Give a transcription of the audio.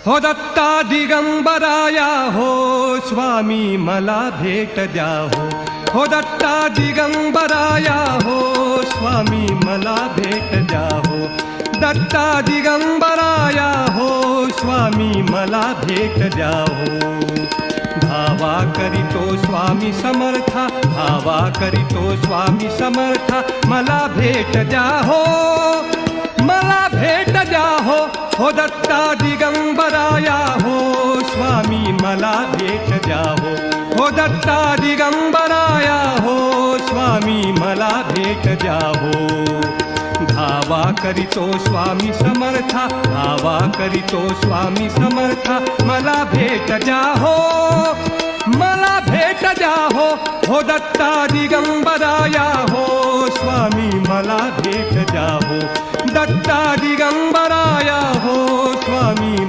हो दत्ता दिगंबराया हो स्वामी मला भेट द्या हो दत्ता दिगंबराया हो स्वामी मला भेट द्या हो दत्ता दिगंबराया हो स्वामी मला भेट द्या हो धावा करीतो स्वामी समर्था धावा करीतो स्वामी समर्था मला भेट द्या हो मला भेट द्या हो दत्ता दिगंबराया हो स्वामी मला भेट द्या हो दत्ता दिगंबराया हो स्वामी मला भेट द्या हो धावा करीतो स्वामी समर्था धावा करीतो स्वामी समर्था मला भेट द्या हो मला भेट द्या हो दत्ता दिगंबराया हो स्वामी मला भेट द्या हो दत्ता दिगंबराया हो स्वामी